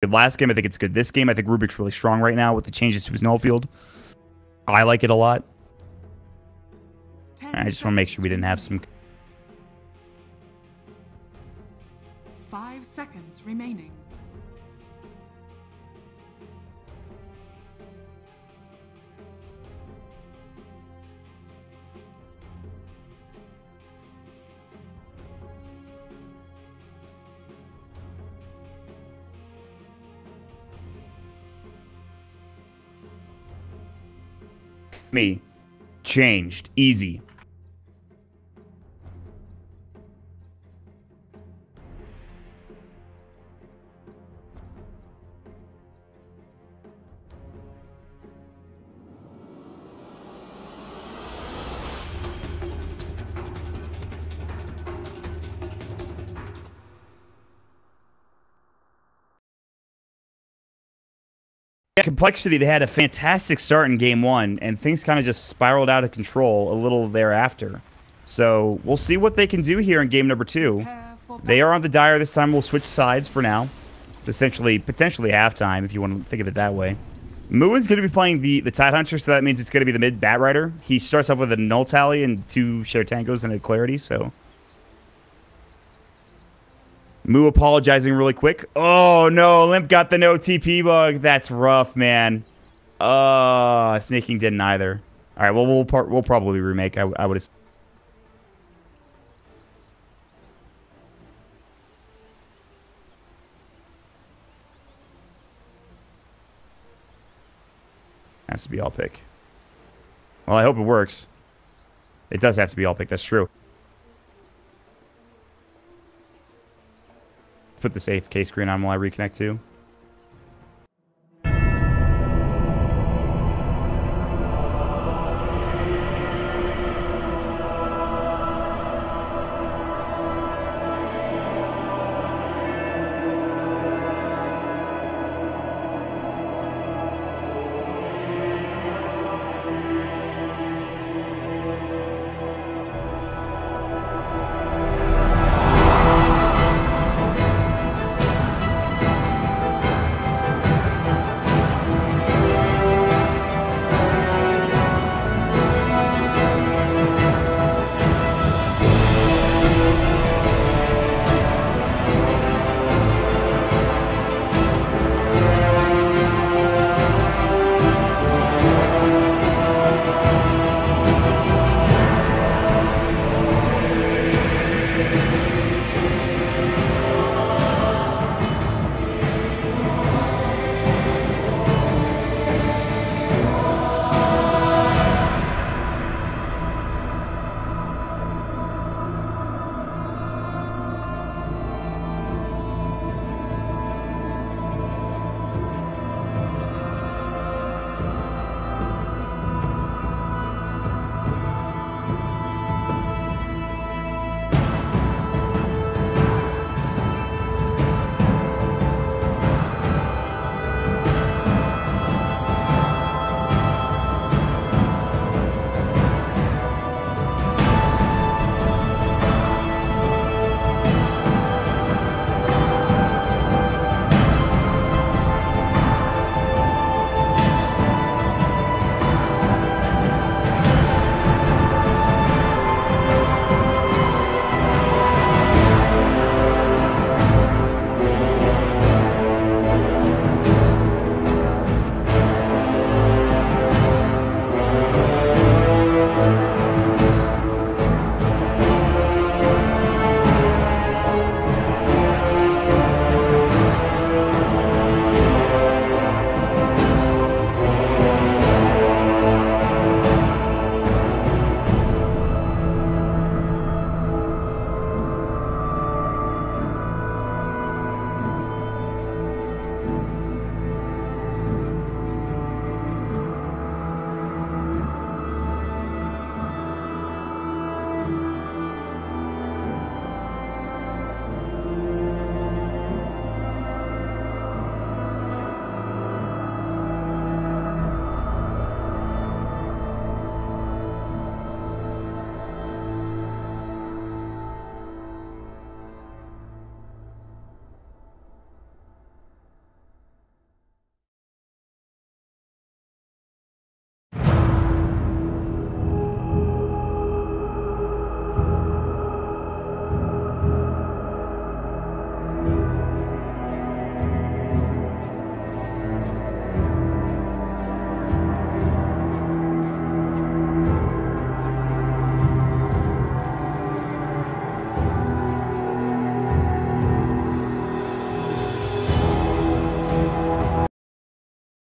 Good last game, I think it's good this game. I think Rubik's really strong right now with the changes to his null field. I like it a lot. I just want to make sure we didn't have some... 5 seconds remaining. Me. Changed. Easy. Complexity, they had a fantastic start in game 1, and things kind of just spiraled out of control a little thereafter. So we'll see what they can do here in game number 2. They are on the Dire this time. We'll switch sides for now. It's essentially, potentially halftime, if you want to think of it that way. Mua's going to be playing the Tidehunter, so that means it's going to be the mid Bat Rider. He starts off with a Null Tally and 2 Shared Tangos and a Clarity, so... Mu apologizing really quick. Oh, no. Limp got the no TP bug. That's rough, man. Snaking didn't either. All right, well, we'll probably remake. I would assume. Has to be all pick. Well, I hope it works. It does have to be all pick. That's true. Put the safe case screen on while I reconnect too.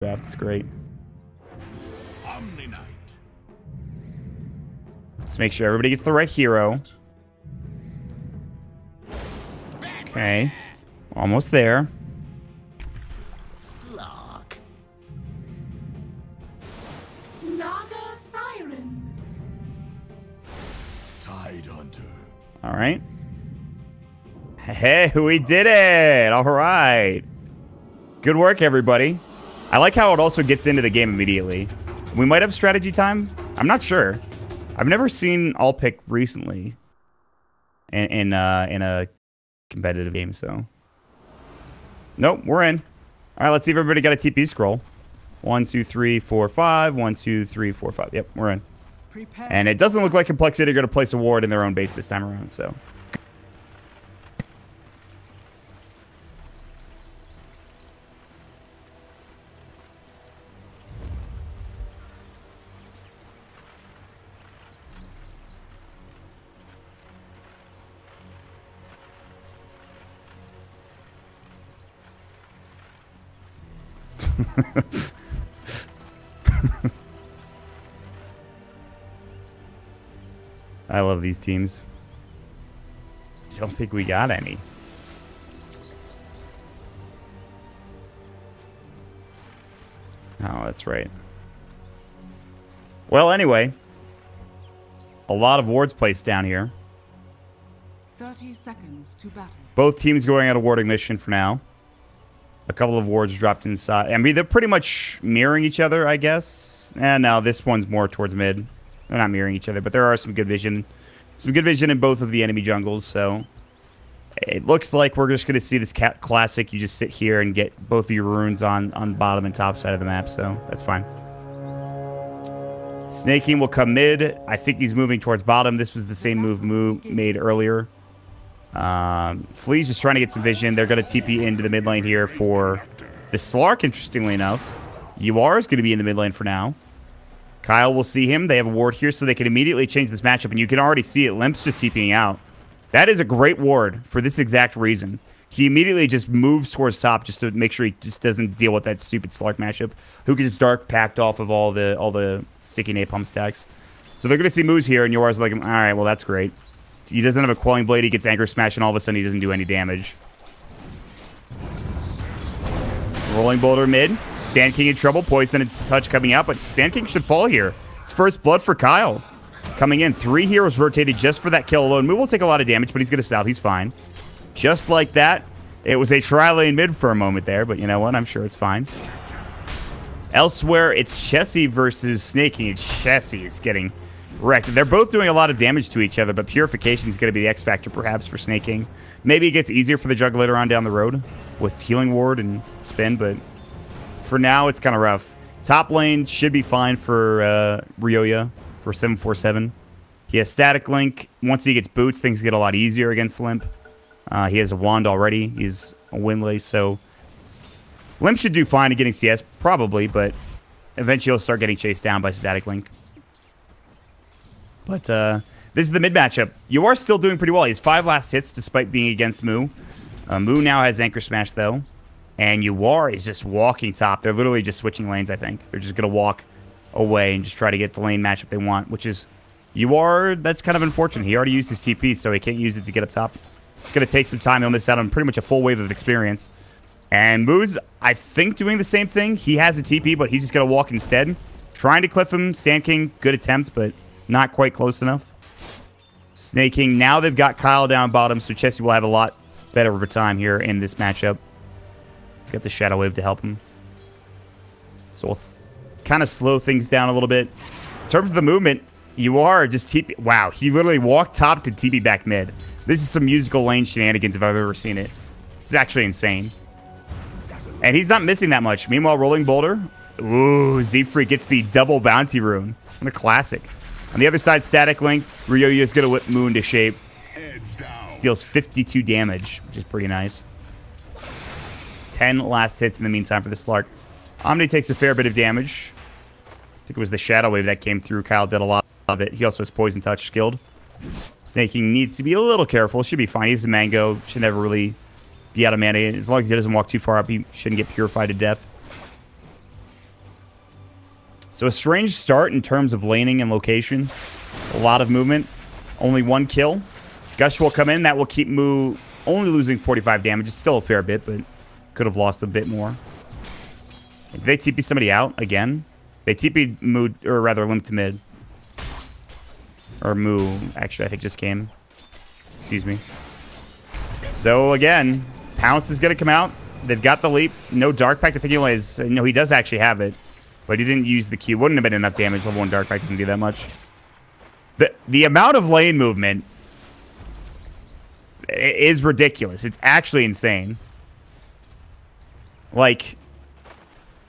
It's great. Let's make sure everybody gets the right hero. Okay. Almost there. Slog. Naga Siren. Tide Hunter. All right. Hey, we did it! All right. Good work, everybody. I like how it also gets into the game immediately. We might have strategy time. I'm not sure. I've never seen all pick recently in a competitive game, so. Nope, we're in. All right, let's see if everybody got a TP scroll. 1, 2, 3, 4, 5. 1, 2, 3, 4, 5. Yep, we're in. Prepare. And it doesn't look like Complexity are going to place a ward in their own base this time around, so. I love these teams. Don't think we got any. Oh, that's right. Well, anyway. A lot of wards placed down here. 30 seconds to battle. Both teams going on a warding mission for now. A couple of wards dropped inside. I mean, they're pretty much mirroring each other, I guess. And now this one's more towards mid. They're not mirroring each other, but there are some good vision. Some good vision in both of the enemy jungles, so... It looks like we're just going to see this classic. You just sit here and get both of your runes on bottom and top side of the map, so that's fine. Snake King will come mid. I think he's moving towards bottom. This was the same move made earlier. Flea's just trying to get some vision. They're going to TP into the mid lane here for the Slark, interestingly enough. UR is going to be in the mid lane for now. Kyle will see him. They have a ward here, so they can immediately change this matchup, and you can already see it. Limp's just TPing out. That is a great ward for this exact reason. He immediately just moves towards top just to make sure he just doesn't deal with that stupid Slark matchup, who gets dark packed off of all the sticky napalm stacks. So they're going to see moves here, and UR's like, all right, well, that's great. He doesn't have a Quelling Blade. He gets Anchor Smash, and all of a sudden he doesn't do any damage. Rolling Boulder mid. Sand King in trouble. Poison and Touch coming out, but Sand King should fall here. It's first blood for Kyle. Coming in. 3 heroes rotated just for that kill alone. Moo will take a lot of damage, but he's going to stop. He's fine. Just like that. It was a tri-lane mid for a moment there, but you know what? I'm sure it's fine. Elsewhere, it's Chessie versus Snake King. Chessie is getting wrecked. They're both doing a lot of damage to each other, but Purification is going to be the X factor perhaps for Snake King. Maybe it gets easier for the jungler later on down the road with Healing Ward and Spin, but for now, it's kind of rough. Top lane should be fine for Ryoya for 747. He has Static Link. Once he gets boots, things get a lot easier against Limp. He has a wand already. He's a Windlay, so Limp should do fine at getting CS, probably, but eventually he'll start getting chased down by Static Link. But this is the mid matchup. You are still doing pretty well. He has 5 last hits despite being against Moo. Moo now has Anchor Smash, though. And Yuar is just walking top. They're literally just switching lanes, I think. They're just going to walk away and just try to get the lane matchup they want, which is Yuar. That's kind of unfortunate. He already used his TP, so he can't use it to get up top. It's going to take some time. He'll miss out on pretty much a full wave of experience. And Moo's, I think, doing the same thing. He has a TP, but he's just going to walk instead. Trying to cliff him. Sand King, good attempt, but not quite close enough. Snake King, now they've got Kyle down bottom, so Chessie will have a lot better of a time here in this matchup. He's got the Shadow Wave to help him. So we'll kind of slow things down a little bit. In terms of the movement, you are just TP. Wow, he literally walked top to TP back mid. This is some musical lane shenanigans if I've ever seen it. This is actually insane. And he's not missing that much. Meanwhile, Rolling Boulder. Ooh, Z-Freak gets the double bounty rune. What a classic. On the other side, Static Link. Ryoya is going to whip Moo into shape. Steals 52 damage, which is pretty nice. 10 last hits in the meantime for the Slark. Omni takes a fair bit of damage. I think it was the Shadow Wave that came through. Kyle did a lot of it. He also has Poison Touch skilled. Snake King needs to be a little careful. Should be fine. He's a Mango. Should never really be out of mana. As long as he doesn't walk too far up, he shouldn't get purified to death. So a strange start in terms of laning and location. A lot of movement. Only 1 kill. Gush will come in. That will keep Moo only losing 45 damage. It's still a fair bit, but could have lost a bit more. Did they TP somebody out again? They TP'd Moo, or rather Limp to mid. Or Moo, actually, I think just came. Excuse me. So again, Pounce is going to come out. They've got the leap. No Dark Pact. I think he only has... No, he does actually have it. But he didn't use the Q. Wouldn't have been enough damage. Level 1 Dark Pact doesn't do that much. The amount of lane movement is ridiculous. It's actually insane. Like,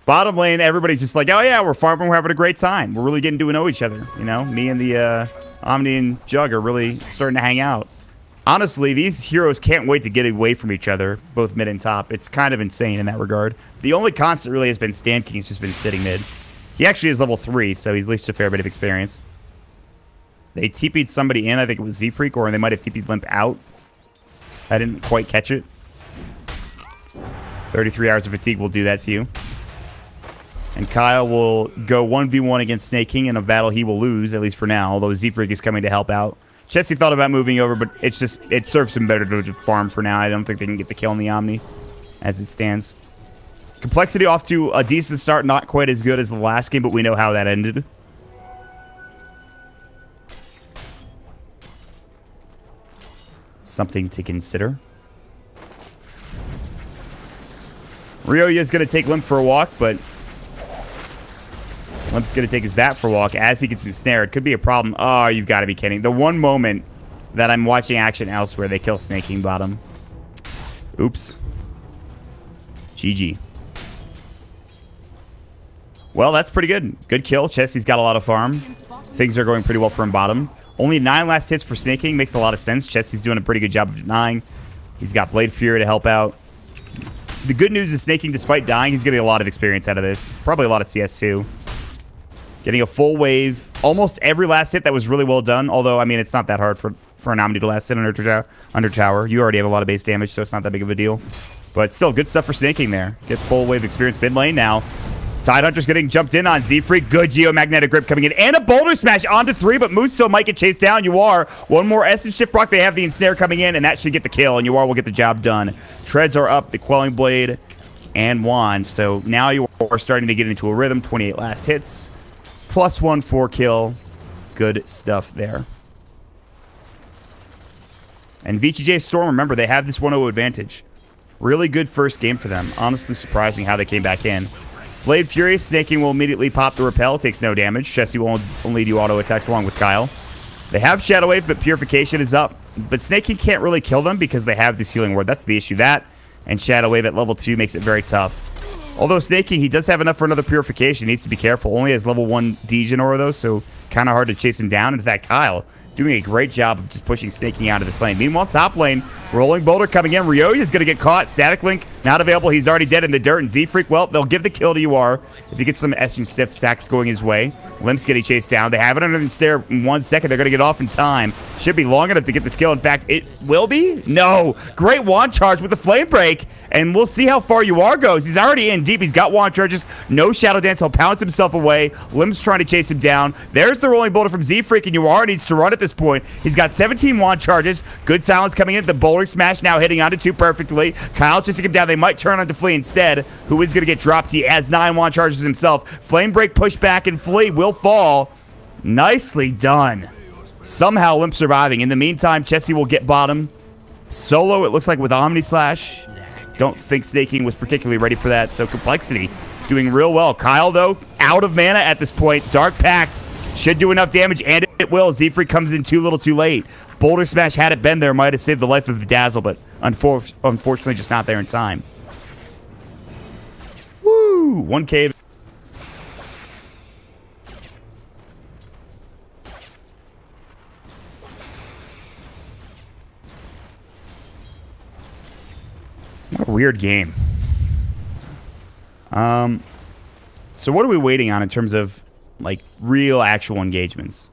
bottom lane, everybody's just like, oh yeah, we're farming, we're having a great time. We're really getting to know each other. You know, me and the Omni and Jug are really starting to hang out. Honestly, these heroes can't wait to get away from each other, both mid and top. It's kind of insane in that regard. The only constant really has been Stand King. He's just been sitting mid. He actually is level 3, so he's at least a fair bit of experience. They TP'd somebody in. I think it was Z-Freak, or they might have TP'd Limp out. I didn't quite catch it. 33 hours of fatigue will do that to you. And Kyle will go 1v1 against Snake King in a battle he will lose, at least for now, although Z-Freak is coming to help out. Chessie thought about moving over, but it's just, it serves him better to just farm for now. I don't think they can get the kill on the Omni as it stands. Complexity off to a decent start, not quite as good as the last game, but we know how that ended. Something to consider. Ryoya is going to take Limp for a walk, but Limp's going to take his bat for a walk as he gets ensnared. Could be a problem. Oh, you've got to be kidding. The one moment that I'm watching action elsewhere, they kill Snake King bottom. Oops. GG. Well, that's pretty good. Good kill. Chessie's got a lot of farm. Things are going pretty well for him bottom. Only 9 last hits for Snake King. Makes a lot of sense. Chessie's doing a pretty good job of denying. He's got Blade Fury to help out. The good news is Snake King, despite dying, he's getting a lot of experience out of this. Probably a lot of CS too. Getting a full wave. Almost every last hit that was really well done. Although, I mean, it's not that hard for an Omni to last hit under tower. You already have a lot of base damage, so it's not that big of a deal. But still, good stuff for Snake King there. Get full wave experience mid lane now. Tidehunter's getting jumped in on Z-Freak. Good geomagnetic grip coming in. And a boulder smash onto 3, but Moose still might get chased down. You are. One more Essence Shift proc. They have the ensnare coming in, and that should get the kill, and you will get the job done. Treads are up, the Quelling Blade, and Wand. So now you are starting to get into a rhythm. 28 last hits. +1 4 kill. Good stuff there. And VGJ Storm, remember, they have this 1-0 advantage. Really good first game for them. Honestly surprising how they came back in. Blade Fury, Snake King will immediately pop the repel. Takes no damage. Chessie will only do auto attacks along with Kyle. They have Shadow Wave, but Purification is up. But Snake King can't really kill them because they have this healing ward. That's the issue. That and Shadow Wave at level 2 makes it very tough. Although Snake King, he does have enough for another Purification. He needs to be careful. Only has level 1 Degen aura though, so kind of hard to chase him down. In fact, Kyle doing a great job of just pushing Snake King out of this lane. Meanwhile, top lane, Rolling Boulder coming in. Ryoya is going to get caught. Static Link not available. He's already dead in the dirt. And Z-Freak, well, they'll give the kill to UR as he gets some Essence Stiff stacks going his way. Limp's getting chased down. They have it under the stair in 1 second. They're going to get off in time. Should be long enough to get this kill. In fact, it will be? No. Great wand charge with the flame break. And we'll see how far UR goes. He's already in deep. He's got wand charges. No Shadow Dance. He'll pounce himself away. Limp's trying to chase him down. There's the Rolling Boulder from Z-Freak, and UR needs to run at this point. He's got 17 wand charges. Good silence coming in. The Boulder Smash now hitting onto 2 perfectly. Kyle chasing him down. They might turn onto Flea instead, who is going to get dropped. He has 9 wand charges himself. Flame Break, push back, and Flea will fall. Nicely done. Somehow Limp surviving. In the meantime, Chessie will get bottom. Solo, it looks like, with Omni Slash. Don't think Snake King was particularly ready for that, so Complexity doing real well. Kyle, though, out of mana at this point. Dark Pact should do enough damage, and it will. Z-Freak comes in too little too late. Boulder Smash, had it been there, might have saved the life of the Dazzle, but unfortunately just not there in time. Woo! 1K. What a weird game. So what are we waiting on in terms of, like, real actual engagements?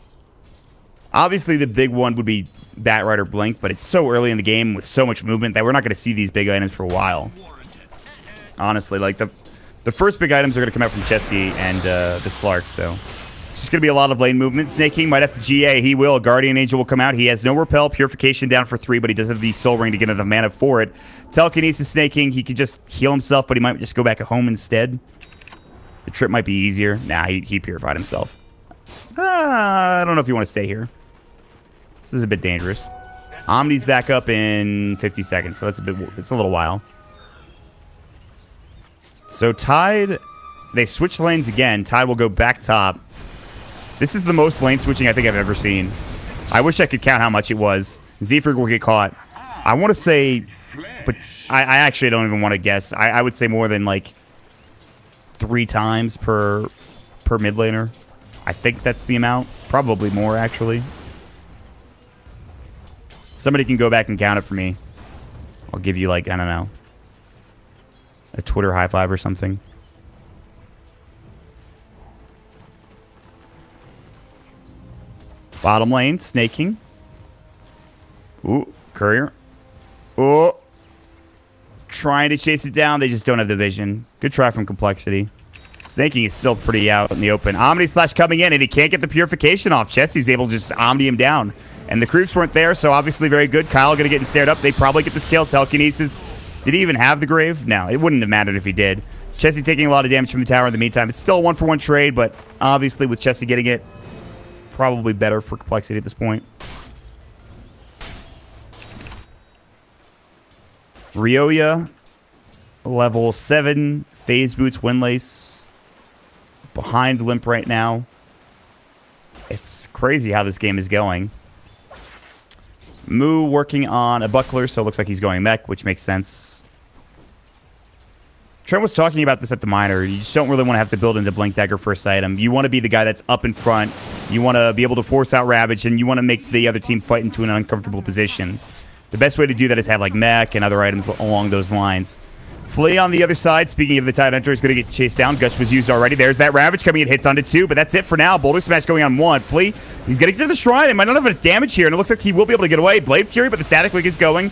Obviously, the big one would be Batright or Blink, but it's so early in the game with so much movement that we're not going to see these big items for a while. Honestly, like, the The first big items are going to come out from Chessie and the Slark, so it's just going to be a lot of lane movement. Snake King might have to GA. He will. Guardian Angel will come out. He has no Repel. Purification down for 3, but he does have the Soul Ring to get enough mana for it. Telekinesis Snake King, he could just heal himself, but he might just go back home instead. The trip might be easier. Nah, he purified himself. I don't know if you want to stay here. This is a bit dangerous. Omni's back up in 50 seconds, so it's a little while. So Tide, they switch lanes again. Tide will go back top. This is the most lane switching I think I've ever seen. I wish I could count how much it was. Zephyr will get caught. I want to say, but I actually don't even want to guess. I would say more than like 3 times per mid laner. I think that's the amount. Probably more, actually. Somebody can go back and count it for me. I'll give you, like, I don't know, a Twitter high five or something. Bottom lane, snaking. Ooh, Courier. Oh. Trying to chase it down. They just don't have the vision. Good try from Complexity. Snaking is still pretty out in the open. Omni Slash coming in, and he can't get the purification off. Chessie's able to just Omni him down. And the creeps weren't there, so obviously very good. Kyle going to get snared up. They probably get this kill. Telekinesis. Did he even have the Grave? No, it wouldn't have mattered if he did. Chessie taking a lot of damage from the tower in the meantime. It's still a 1-for-1 trade, but obviously with Chessie getting it, probably better for Complexity at this point. Ryoya, level 7. Phase Boots, Windlace. Behind Limp right now. It's crazy how this game is going. Moo working on a buckler, so it looks like he's going mech, which makes sense. Trent was talking about this at the minor. You just don't really want to have to build into Blink Dagger first item. You want to be the guy that's up in front. You want to be able to force out Ravage, and you want to make the other team fight into an uncomfortable position. The best way to do that is have like mech and other items along those lines. Flea on the other side, speaking of the Tide Hunter, is going to get chased down. Gush was used already. There's that Ravage coming in, hits onto 2, but that's it for now. Boulder Smash going on 1. Flea, he's going to get to the Shrine. They might not have enough damage here, and it looks like he will be able to get away. Blade Fury, but the Static Link is going.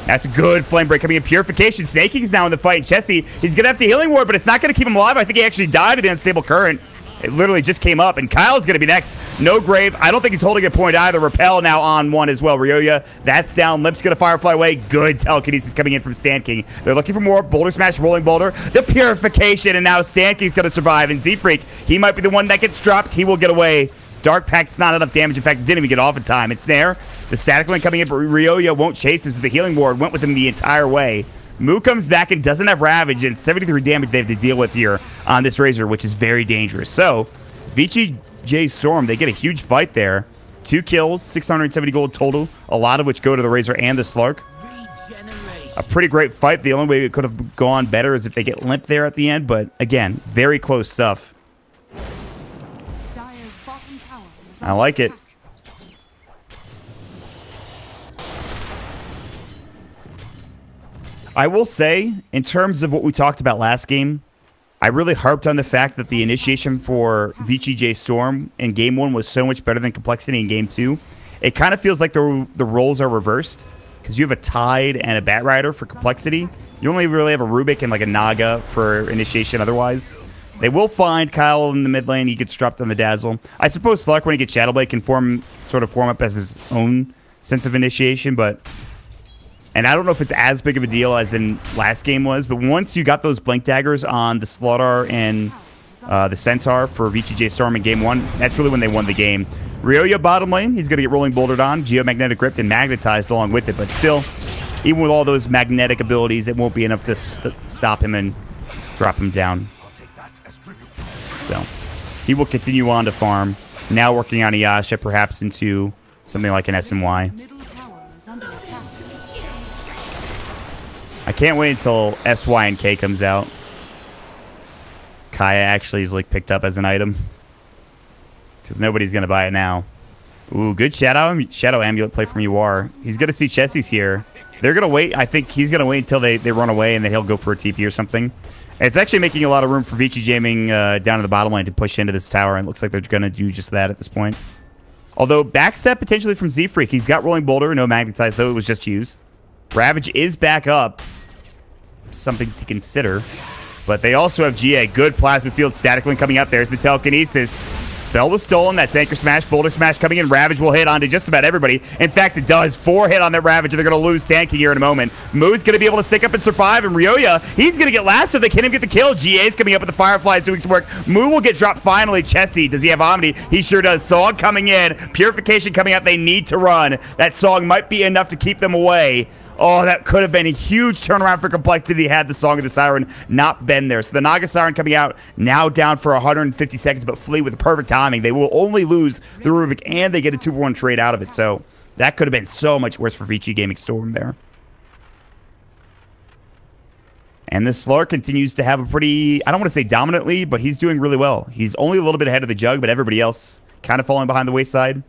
That's good. Flame Break coming in. Purification. Snaking is now in the fight. Chessie, he's going to have to Healing Ward, but it's not going to keep him alive. I think he actually died to the Unstable Current. It literally just came up, and Kyle's going to be next. No Grave. I don't think he's holding a point either. Repel now on 1 as well. Ryoya, that's down. Limp's going to Firefly away. Good Telekinesis coming in from Stan King. They're looking for more. Boulder Smash, Rolling Boulder. The Purification, and now Stan King's going to survive. And Z-Freak, he might be the one that gets dropped. He will get away. Dark Pact's not enough damage. In fact, didn't even get off in time. It's there. The Static Link coming in, but Ryoya won't chase this. The Healing Ward went with him the entire way. Moo comes back and doesn't have Ravage, and 73 damage they have to deal with here on this Razor, which is very dangerous. So, VGJ Storm, they get a huge fight there. 2 kills, 670 gold total, a lot of which go to the Razor and the Slark. A pretty great fight. The only way it could have gone better is if they get Limp there at the end, but again, very close stuff. I like it. I will say, in terms of what we talked about last game, I really harped on the fact that the initiation for VGJ Storm in Game 1 was so much better than Complexity in Game 2. It kind of feels like the roles are reversed, because you have a Tide and a Bat Rider for Complexity. You only really have a Rubik and like a Naga for initiation otherwise. They will find Kyle in the mid lane. He gets dropped on the Dazzle. I suppose Slark, when he gets Shadowblade, can sort of form up as his own sense of initiation, but... And I don't know if it's as big of a deal as in last game was, but once you got those Blink Daggers on the Slaughter and the Centaur for VGJ Storm in Game 1, that's really when they won the game. Ryoya bottom lane, he's going to get Rolling Bouldered on, Geomagnetic Ripped, and Magnetized along with it, but still, even with all those magnetic abilities, it won't be enough to stop him and drop him down. So, he will continue on to farm, now working on Iyasha, perhaps into something like an SNY. I can't wait until SY and K comes out. Kaya actually is like picked up as an item. Because nobody's going to buy it now. Ooh, good Shadow Amulet play from UR. He's going to see Chessie's here. They're going to wait. I think he's going to wait until they run away and then he'll go for a TP or something. And it's actually making a lot of room for VG Jamming down in the bottom lane to push into this tower. And it looks like they're going to do just that at this point. Although, backstep potentially from Z-Freak. He's got Rolling Boulder, no Magnetize, though it was just used. Ravage is back up. Something to consider. But they also have GA. Good plasma field static link coming out. There's the telekinesis. Spell was stolen. That's Anchor Smash. Boulder Smash coming in. Ravage will hit onto just about everybody. In fact, it does. 4 hit on that Ravage, and they're going to lose tanking here in a moment. Moo's going to be able to stick up and survive, and Ryoya, he's going to get last so they can't even get the kill. GA's coming up with the Fireflies doing some work. Moo will get dropped finally. Chessie, does he have Omni? He sure does. Song coming in. Purification coming out. They need to run. That Song might be enough to keep them away. Oh, that could have been a huge turnaround for Complexity had the Song of the Siren not been there. So the Naga Siren coming out, now down for 150 seconds, but Flea with the perfect timing. They will only lose the Rubik, and they get a 2-for-1 trade out of it. So that could have been so much worse for VG Gaming Storm there. And this Slark continues to have a pretty, I don't want to say dominant lead, but he's doing really well. He's only a little bit ahead of the Jug, but everybody else kind of falling behind the wayside.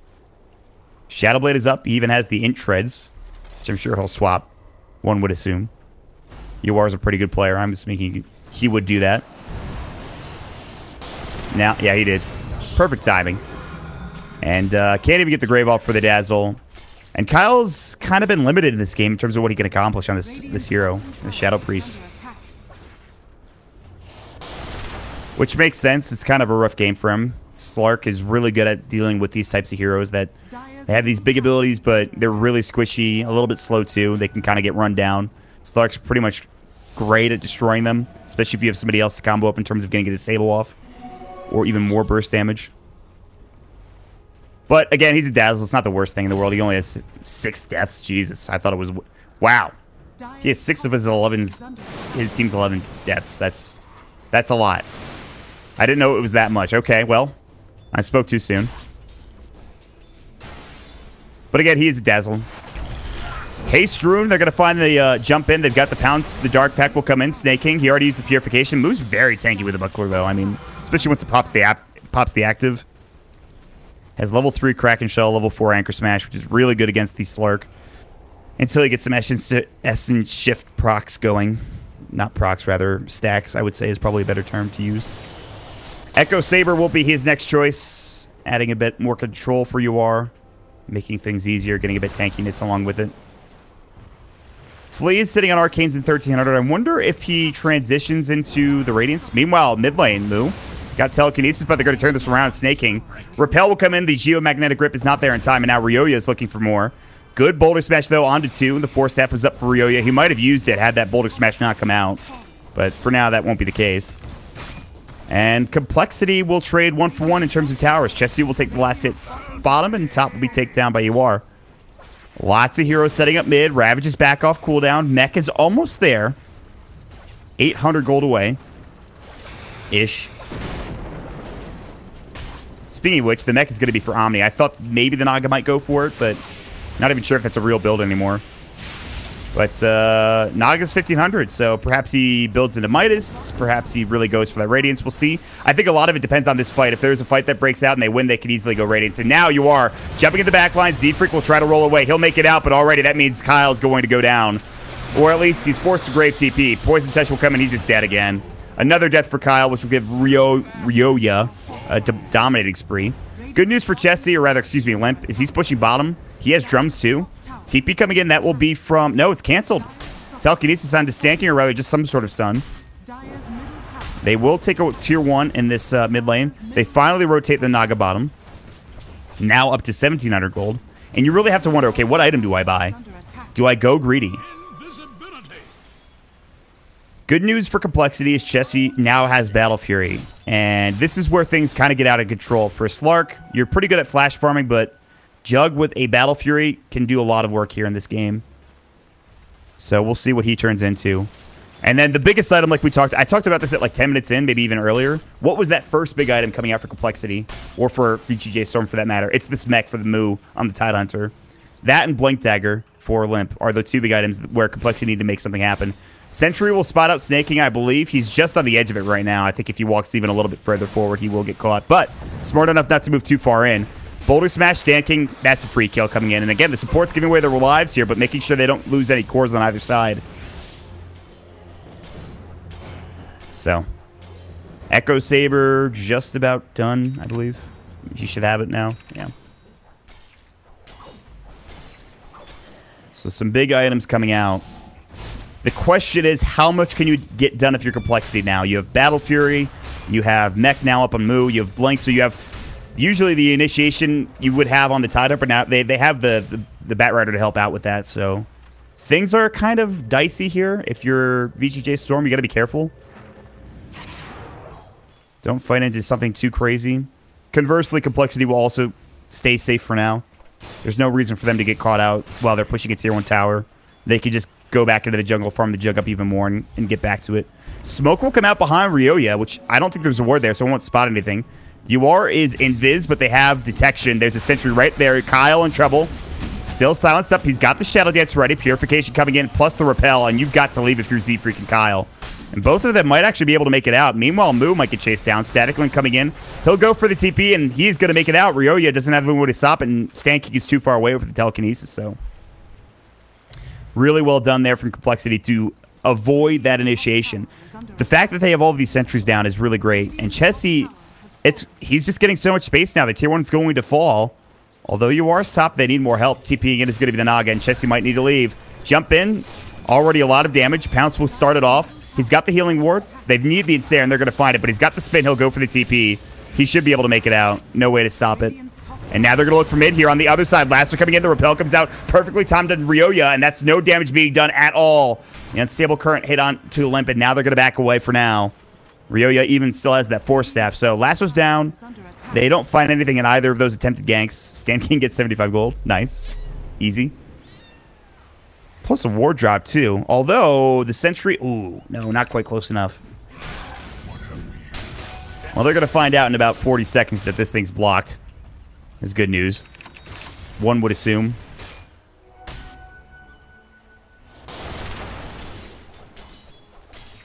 Shadowblade is up. He even has the Int Treads, which I'm sure he'll swap, one would assume. Yuar's a pretty good player. I'm just thinking he would do that. Now, yeah, he did. Perfect timing. And can't even get the Grave off for the Dazzle. And Kyle's kind of been limited in this game in terms of what he can accomplish on this hero, the Shadow Priest. Which makes sense. It's kind of a rough game for him. Slark is really good at dealing with these types of heroes that they have these big abilities, but they're really squishy, a little bit slow too. They can kind of get run down. Slark's pretty much great at destroying them, especially if you have somebody else to combo up in terms of getting a disable off or even more burst damage. But again, he's a Dazzle. It's not the worst thing in the world. He only has 6 deaths. Jesus, I thought it was... Wow. He has 6 of his team's 11 deaths. That's a lot. I didn't know it was that much. Okay, well, I spoke too soon. But again, he is a Dazzle. Haste Rune, they're going to find the jump in. They've got the Pounce. The Dark Pack will come in. Snake King, he already used the Purification. Moves very tanky with the Buckler, though. I mean, especially once it pops the active. Has level 3 Kraken Shell, level 4 Anchor Smash, which is really good against the Slark. Until you get some Essence Shift procs going. Not procs, rather stacks, I would say is probably a better term to use. Echo Saber will be his next choice. Adding a bit more control for Yuar. Making things easier, getting a bit tankiness along with it. Flea is sitting on Arcanes in 1300. I wonder if he transitions into the Radiance. Meanwhile, mid lane, Moo. Got Telekinesis, but they're going to turn this around. Snaking. Repel will come in. The Geomagnetic Grip is not there in time, and now Ryoya is looking for more. Good Boulder Smash, though, onto 2. The Force Staff was up for Ryoya. He might have used it had that Boulder Smash not come out. But for now, that won't be the case. And Complexity will trade 1-for-1 in terms of towers. Chessie will take the last hit bottom, and top will be taken down by Yuar. Lots of heroes setting up mid. Ravage is back off cooldown. Mech is almost there. 800 gold away. Ish. Speaking of which, the mech is going to be for Omni. I thought maybe the Naga might go for it, but not even sure if it's a real build anymore. But Naga's 1500, so perhaps he builds into Midas. Perhaps he really goes for that Radiance. We'll see. I think a lot of it depends on this fight. If there's a fight that breaks out and they win, they could easily go Radiance. And now you are jumping in the back line. Z-Freak will try to roll away. He'll make it out, but already that means Kyle's going to go down. Or at least he's forced to Grave TP. Poison Touch will come and he's just dead again. Another death for Kyle, which will give Ryoya a dominating spree. Good news for Chessie, or rather, excuse me, Limp, is he's pushing bottom. He has drums too. TP coming in, that will be from... No, it's canceled. Telekinesis on to Stanking, or rather just some sort of stun. They will take a tier 1 in this mid lane. They finally rotate the Naga bottom. Now up to 1700 gold. And you really have to wonder, okay, what item do I buy? Do I go greedy? Good news for Complexity is Chessie now has Battle Fury. And this is where things kind of get out of control. For Slark, you're pretty good at flash farming, but Jug with a Battle Fury can do a lot of work here in this game. So we'll see what he turns into. And then the biggest item, like I talked about this at like 10 minutes in, maybe even earlier. What was that first big item coming out for Complexity? Or for VGJ Storm for that matter? It's this mech for the Moo on the Tidehunter. That and Blink Dagger for Limp are the 2 big items where Complexity need to make something happen. Sentry will spot out Snaking, I believe. He's just on the edge of it right now. I think if he walks even a little bit further forward, he will get caught. But smart enough not to move too far in. Boulder Smash, Stanking, that's a free kill coming in. And again, the support's giving away their lives here, but making sure they don't lose any cores on either side. So, Echo Saber just about done, I believe. You should have it now. Yeah. So some big items coming out. The question is, how much can you get done if you're Complexity now? You have Battle Fury, you have Mech now up on Moo, you have Blink, so you have usually the initiation you would have on the Tide Up, but now they have the Bat Rider to help out with that, so things are kind of dicey here. If you're VGJ Storm, you got to be careful. Don't fight into something too crazy. Conversely, Complexity will also stay safe for now. There's no reason for them to get caught out while they're pushing a tier 1 tower. They could just go back into the jungle, farm the jug up even more, and get back to it. Smoke will come out behind Ryoya, which I don't think there's a ward there, so I won't spot anything. UR is invis, but they have detection. There's a sentry right there. Kyle in trouble. Still silenced up. He's got the Shadow Dance ready. Purification coming in, plus the Repel, and you've got to leave if you're Z freaking Kyle. And both of them might actually be able to make it out. Meanwhile, Moo might get chased down. Static Link coming in. He'll go for the TP, and he's going to make it out. Ryoya doesn't have anyone to stop it, and Stanky is too far away with the telekinesis, so really well done there from Complexity to avoid that initiation. The fact that they have all of these sentries down is really great. And Chessie, he's just getting so much space now. The tier 1 is going to fall. Although UR's top, they need more help. TPing in is going to be the Naga, and Chessie might need to leave. Jump in. Already a lot of damage. Pounce will start it off. He's got the healing ward. They need the Ensnare, and they're going to find it. But he's got the spin. He'll go for the TP. He should be able to make it out. No way to stop it. And now they're going to look for mid here on the other side. Lasso coming in. The Repel comes out. Perfectly timed on Ryoya, and that's no damage being done at all. The Unstable Current hit on to the Limp, and now they're going to back away for now. Ryoya even still has that Force Staff. So Lasso's down. They don't find anything in either of those attempted ganks. Stan King gets 75 gold. Nice. Easy. Plus a ward drop, too. Although, the sentry... Ooh, no, not quite close enough. Well, they're going to find out in about 40 seconds that this thing's blocked. Is good news. One would assume.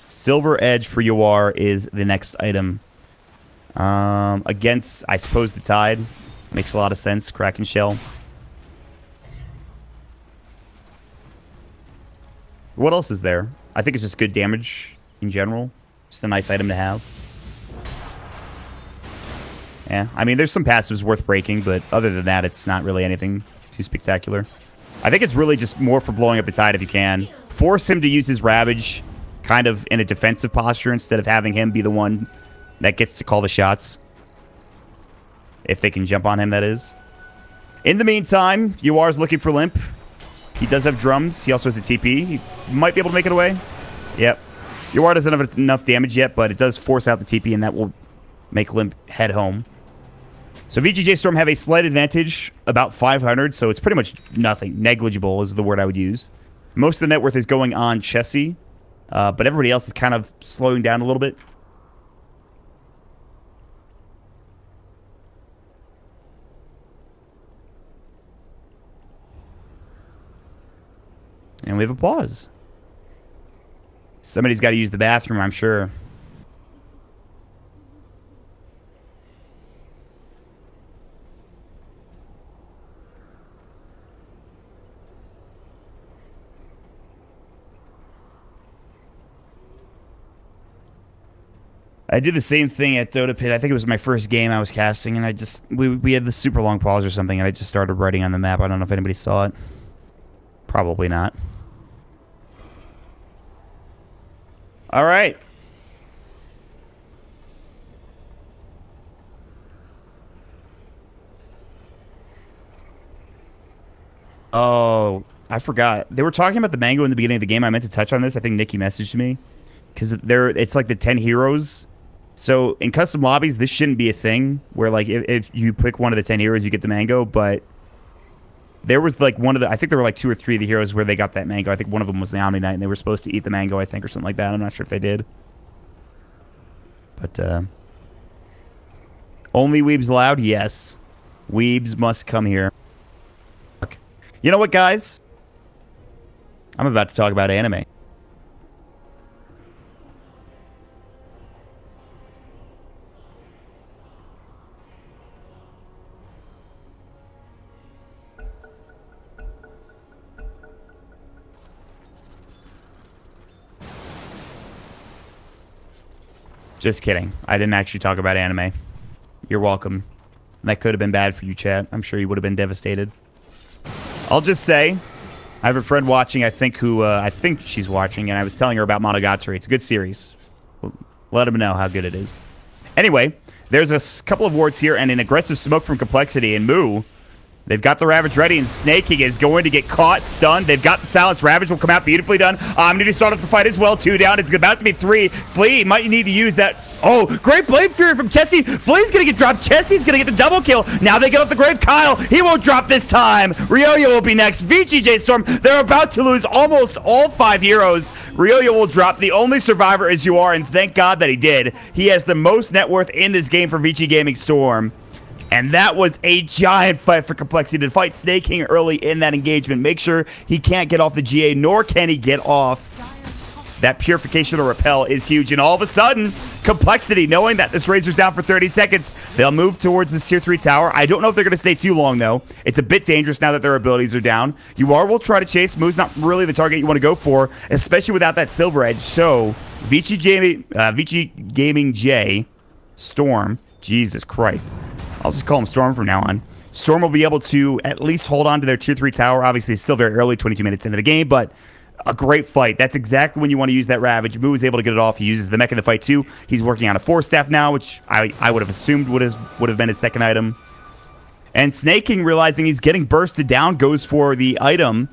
Silver Edge for UR is the next item. Against, I suppose, the Tide. Makes a lot of sense. Kraken Shell. What else is there? I think it's just good damage in general. Just a nice item to have. Yeah, I mean, there's some passives worth breaking, but other than that, it's not really anything too spectacular. I think it's really just more for blowing up the Tide if you can. Force him to use his Ravage kind of in a defensive posture instead of having him be the one that gets to call the shots. If they can jump on him, that is. In the meantime, UR's looking for Limp. He does have drums. He also has a TP. He might be able to make it away. Yep. UR doesn't have enough damage yet, but it does force out the TP, and that will make Limp head home. So VGJ Storm have a slight advantage, about 500, so it's pretty much nothing. Negligible is the word I would use. Most of the net worth is going on Chessie, but everybody else is kind of slowing down a little bit. And we have a pause. Somebody's got to use the bathroom, I'm sure. I did the same thing at Dota Pit. I think it was my first game I was casting, and I just... We had this super long pause or something, and I just started writing on the map. I don't know if anybody saw it. Probably not. All right. Oh, I forgot. They were talking about the mango in the beginning of the game. I meant to touch on this. I think Nikki messaged me. Because it's like the 10 heroes. So in custom lobbies, this shouldn't be a thing. Where like if you pick one of the 10 heroes, you get the mango. But there was like one of the... I think there were like 2 or 3 of the heroes where they got that mango. I think one of them was the Omni Knight, and they were supposed to eat the mango, I think, or something like that. I'm not sure if they did. But, only weebs allowed? Yes. Weebs must come here. You know what, guys? I'm about to talk about anime. Just kidding. I didn't actually talk about anime. You're welcome. That could have been bad for you, chat. I'm sure you would have been devastated. I'll just say, I have a friend watching, I think, who I think she's watching, and I was telling her about Monogatari. It's a good series. Let him know how good it is. Anyway, there's a couple of wards here and an aggressive smoke from Complexity, and Moo, they've got the Ravage ready, and Snaking is going to get caught, stunned. They've got the Silence. Ravage will come out beautifully done. Omni to start off the fight as well. 2 down. It's about to be 3. Flea might need to use that. Oh, great Blade Fury from Chessie. Flea's going to get dropped. Chessie's going to get the double kill. Now they get off the grave. Kyle, he won't drop this time. Ryoya will be next. VGJ Storm, they're about to lose almost all 5 heroes. Ryoya will drop. The only survivor is You Are, and thank God that he did. He has the most net worth in this game for VG Gaming Storm. And that was a giant fight for Complexity to fight Snake King early in that engagement. Make sure he can't get off the GA, nor can he get off. That Purification or Repel is huge. And all of a sudden, Complexity, knowing that this Razor's down for 30 seconds, they'll move towards this Tier 3 tower. I don't know if they're going to stay too long, though. It's a bit dangerous now that their abilities are down. will try to chase. Moo's not really the target you want to go for, especially without that Silver Edge. So, VG Gaming J, Storm, Jesus Christ. I'll just call him Storm from now on. Storm will be able to at least hold on to their Tier 3 tower. Obviously, it's still very early, 22 minutes into the game, but a great fight. That's exactly when you want to use that Ravage. Moo is able to get it off. He uses the mech in the fight, too. He's working on a 4-staff now, which I would have assumed would have been his second item. And Snake King, realizing he's getting bursted down, goes for the item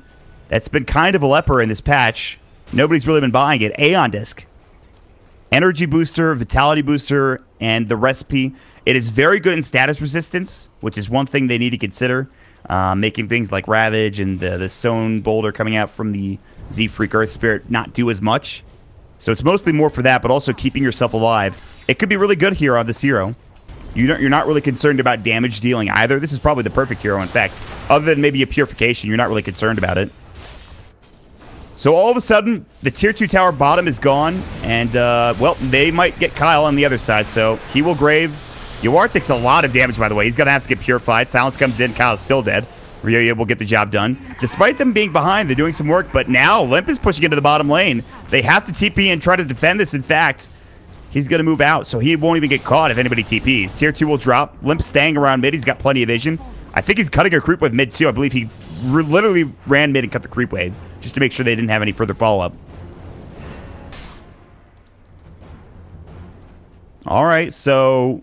that's been kind of a leper in this patch. Nobody's really been buying it. Aeon Disc. Energy booster, vitality booster, and the recipe. It is very good in status resistance, which is one thing they need to consider. Making things like Ravage and the Stone Boulder coming out from the Z-Freak Earth Spirit not do as much. So it's mostly more for that, but also keeping yourself alive. It could be really good here on this hero. You're not really concerned about damage dealing either. This is probably the perfect hero, in fact. Other than maybe a Purification, you're not really concerned about it. So all of a sudden, the Tier 2 tower bottom is gone, and, well, they might get Kyle on the other side, so he will grave. Yuar takes a lot of damage, by the way. He's going to have to get purified. Silence comes in. Kyle's still dead. Ryoya will get the job done. Despite them being behind, they're doing some work, but now Limp is pushing into the bottom lane. They have to TP and try to defend this. In fact, he's going to move out, so he won't even get caught if anybody TPs. Tier 2 will drop. Limp staying around mid. He's got plenty of vision. I think he's cutting a creep wave mid, too. I believe he literally ran mid and cut the creep wave just to make sure they didn't have any further follow-up. All right, so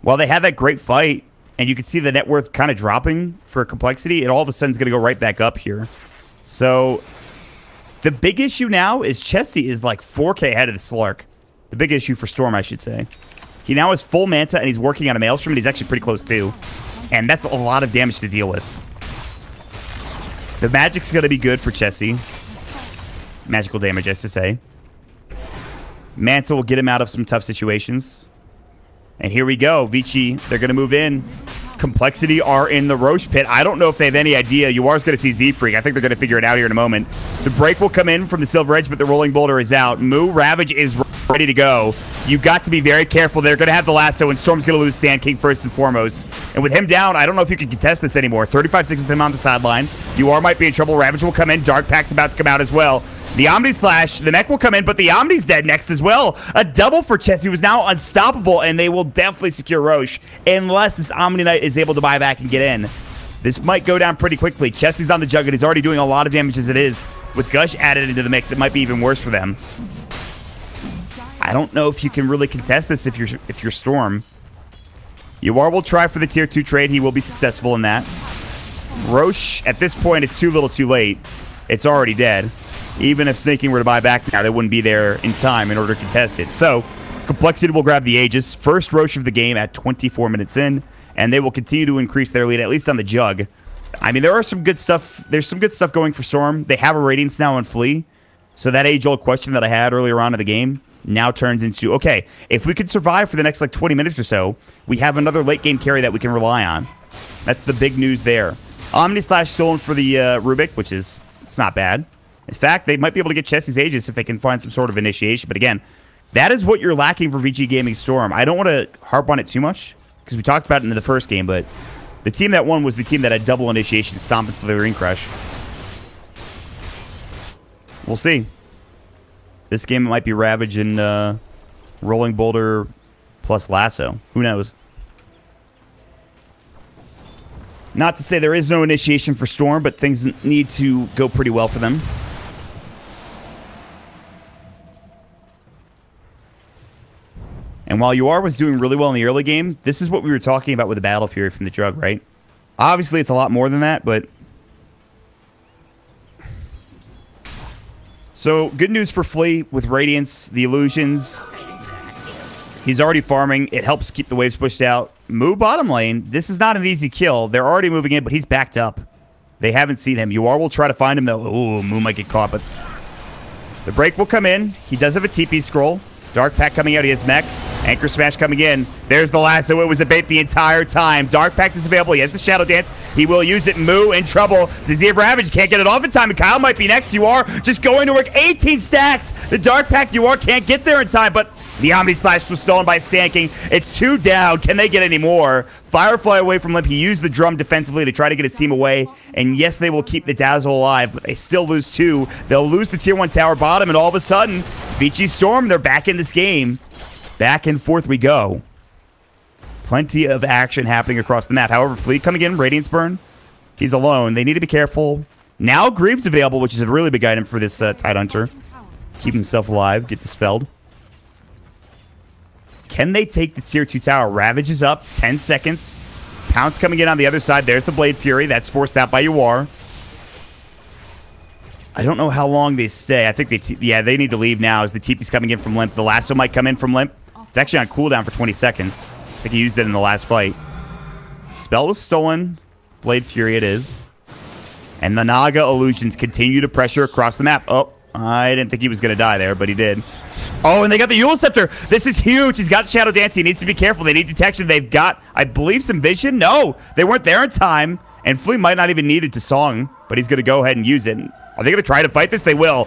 while they had that great fight, and you can see the net worth kind of dropping for Complexity, it all of a sudden is going to go right back up here. So the big issue now is Chessie is like 4K ahead of the Slark. The big issue for Storm, I should say. He now has full Manta, and he's working on a Maelstrom, and he's actually pretty close, too. And that's a lot of damage to deal with. The magic's going to be good for Chessie. Magical damage, I should say. Manta will get him out of some tough situations. And here we go. Vici, they're going to move in. Complexity are in the Roche pit. I don't know if they have any idea. Yuar's going to see Z-Freak. I think they're going to figure it out here in a moment. The break will come in from the Silver Edge, but the Rolling Boulder is out. Moo Ravage is ready to go. You've got to be very careful. They're going to have the lasso, and Storm's going to lose Sand King first and foremost. And with him down, I don't know if you can contest this anymore. 35 seconds with him on the sideline. Yuar might be in trouble. Ravage will come in. Dark Pack's about to come out as well. The Omni Slash, the mech will come in, but the Omni's dead next as well. A double for Chessie, who is now unstoppable, and they will definitely secure Roche unless this Omni Knight is able to buy back and get in. This might go down pretty quickly. Chessie's on the Juggernaut. He's already doing a lot of damage as it is. With Gush added into the mix, it might be even worse for them. I don't know if you can really contest this if you're Storm. Yuar will try for the Tier 2 trade. He will be successful in that. Roche, at this point, it's too little too late. It's already dead. Even if Snake King were to buy back now, they wouldn't be there in time in order to contest it. So, Complexity will grab the Aegis. First Roche of the game at 24 minutes in, and they will continue to increase their lead, at least on the Jug. I mean, there are some good stuff. There's some good stuff going for Storm. They have a Radiance now on Flea. So that age-old question that I had earlier on in the game now turns into, okay, if we could survive for the next, like, 20 minutes or so, we have another late-game carry that we can rely on. That's the big news there. Omni Slash stolen for the Rubik, which is, it's not bad. In fact, they might be able to get Chessie's Aegis if they can find some sort of initiation. But again, that is what you're lacking for VG Gaming Storm. I don't want to harp on it too much, because we talked about it in the first game, but the team that won was the team that had double initiation, Stomp and Slithering Crush. We'll see. This game might be Ravage and Rolling Boulder plus Lasso. Who knows? Not to say there is no initiation for Storm, but things need to go pretty well for them. And while UR was doing really well in the early game, this is what we were talking about with the Battle Fury from the Drug, right? Obviously, it's a lot more than that, but... So, good news for Flea with Radiance, the Illusions. He's already farming. It helps keep the waves pushed out. Moo bottom lane. This is not an easy kill. They're already moving in, but he's backed up. They haven't seen him. UR will try to find him, though. Ooh, Moo might get caught, but... The break will come in. He does have a TP scroll. Dark Pact coming out. He has mech. Anchor Smash coming in. There's the lasso. It was a bait the entire time. Dark Pact is available. He has the Shadow Dance. He will use it. Moo in trouble. Does he have Ravage? Can't get it off in time. And Kyle might be next. UR just going to work. 18 stacks. The Dark Pact UR can't get there in time, but the Omni Slash was stolen by Stanking. It's 2 down. Can they get any more? Firefly away from Limp. He used the drum defensively to try to get his team away. And yes, they will keep the Dazzle alive, but they still lose 2. They'll lose the Tier 1 tower bottom, and all of a sudden, VGJ Storm, they're back in this game. Back and forth we go. Plenty of action happening across the map. However, Fleet coming in, Radiance Burn. He's alone. They need to be careful. Now Greaves available, which is a really big item for this Tidehunter. Keep himself alive, get dispelled. Can they take the Tier 2 tower? Ravage is up, 10 seconds. Pounce coming in on the other side. There's the Blade Fury. That's forced out by UR. I don't know how long they stay. I think they need to leave now as the TP's coming in from Limp. The lasso might come in from Limp. It's actually on cooldown for 20 seconds. I think he used it in the last fight. Spell was stolen. Blade Fury it is. And the Naga Illusions continue to pressure across the map. Oh, I didn't think he was going to die there, but he did. Oh, and they got the Eul Scepter. This is huge. He's got Shadow Dance. He needs to be careful. They need detection. They've got, I believe, some vision. No, they weren't there in time. And Flea might not even need it to Song, but he's going to go ahead and use it. Are they going to try to fight this? They will.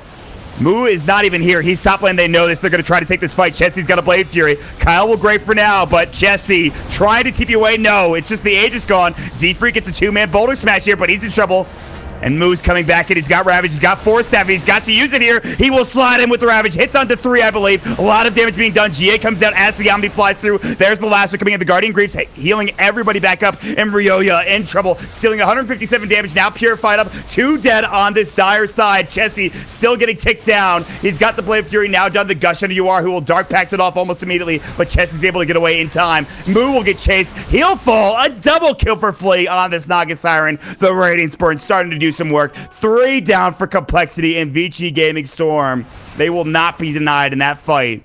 Moo is not even here. He's top lane. They know this. They're going to try to take this fight. Chessie's got a Blade Fury. Kyle will grave for now, but Chessie trying to TP away. No, it's just the age is gone. Z-Freak gets a 2-man boulder smash here, but he's in trouble. And Moo's coming back in. He's got Ravage. He's got Force Staff. He's got to use it here. He will slide in with the Ravage. Hits onto 3, I believe. A lot of damage being done. GA comes out as the Omni flies through. There's the lasso coming in. The Guardian Greaves healing everybody back up. And Ryoya in trouble. Stealing 157 damage. Now purified up. 2 dead on this dire side. Chessie still getting ticked down. He's got the Blade Fury now done. The Gush on UR, who will Dark Pact it off almost immediately. But Chessie's able to get away in time. Moo will get chased. He'll fall. A double kill for Flea on this Naga Siren. The Radiance Burn starting to do some work. 3 down for Complexity and VGJ Gaming Storm. They will not be denied in that fight.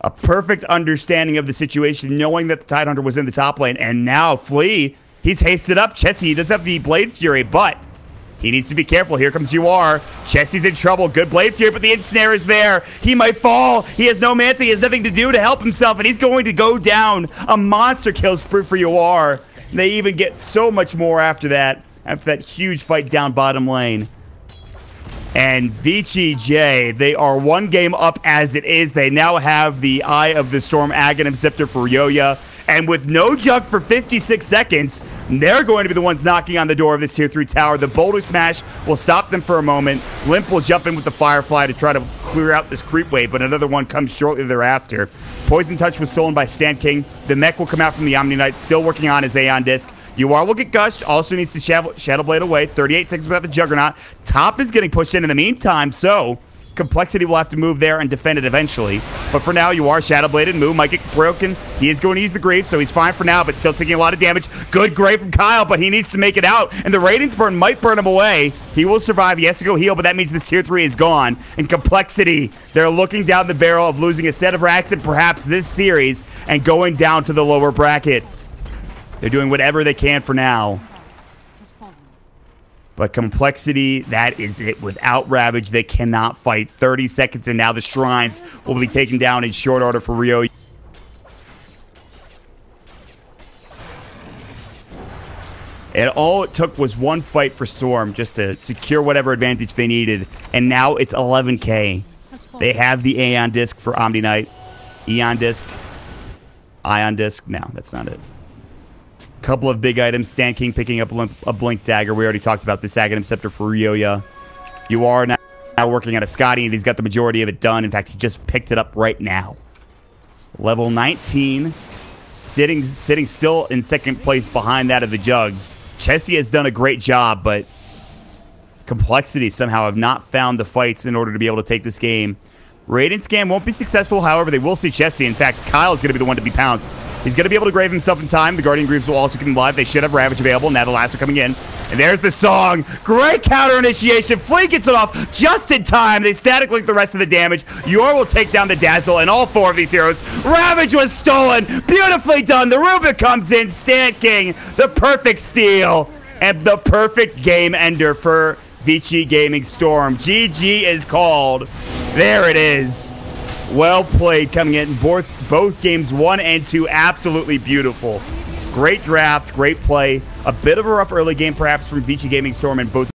A perfect understanding of the situation, knowing that the Tidehunter was in the top lane. And now Flea, he's hasted up. Chessie, he does have the Blade Fury, but he needs to be careful. Here comes UR. Chessie's in trouble. Good Blade Fury, but the ensnare is there. He might fall. He has no Manta. He has nothing to do to help himself, and he's going to go down. A monster kill spree for UR. They even get so much more after that huge fight down bottom lane. And VGJ, they are 1 game up as it is. They now have the Eye of the Storm Aghanim Scepter for Ryoya. And with no jug for 56 seconds, they're going to be the ones knocking on the door of this Tier 3 tower. The Boulder Smash will stop them for a moment. Limp will jump in with the Firefly to try to clear out this creep wave, but another one comes shortly thereafter. Poison Touch was stolen by Stan King. The mech will come out from the Omni Knight, still working on his Aeon Disc. UR will get gushed, also needs to Shadow Blade away. 38 seconds without the Juggernaut. Top is getting pushed in the meantime, so Complexity will have to move there and defend it eventually. But for now, UR Shadow Bladed. Moo might get broken. He is going to use the Greaves, so he's fine for now, but still taking a lot of damage. Good Grave from Kyle, but he needs to make it out. And the Radiance Burn might burn him away. He will survive. He has to go heal, but that means this Tier 3 is gone. And Complexity, they're looking down the barrel of losing a set of racks and perhaps this series and going down to the lower bracket. They're doing whatever they can for now. But Complexity, that is it. Without Ravage, they cannot fight. 30 seconds, and now the Shrines will be taken down in short order for Rio. And all it took was 1 fight for Storm just to secure whatever advantage they needed. And now it's 11K. They have the Aeon Disc for Omni Knight. Eon Disc. Ion Disc. No, that's not it. Couple of big items. Stan King picking up a Blink Dagger. We already talked about this Aghanim Scepter for Ryoya. You are now working on a Scotty, and he's got the majority of it done. In fact, he just picked it up right now. Level 19. Sitting still in second place behind that of the Jug. Chessie has done a great job, but Complexity somehow have not found the fights in order to be able to take this game. Radiant Scam won't be successful, however, they will see Chessie. In fact, Kyle's going to be the one to be pounced. He's going to be able to grave himself in time. The Guardian Greaves will also keep him alive. They should have Ravage available. Now the last are coming in. And there's the song. Great counter initiation. Fleet gets it off just in time. They static link the rest of the damage. Yor will take down the Dazzle and all 4 of these heroes. Ravage was stolen. Beautifully done. The Rubik comes in. Stan King. The perfect steal. And the perfect game ender for VG Gaming Storm. GG is called. There it is. Well played coming in both games 1 and 2. Absolutely beautiful. Great draft, great play. A bit of a rough early game perhaps from VG Gaming Storm in both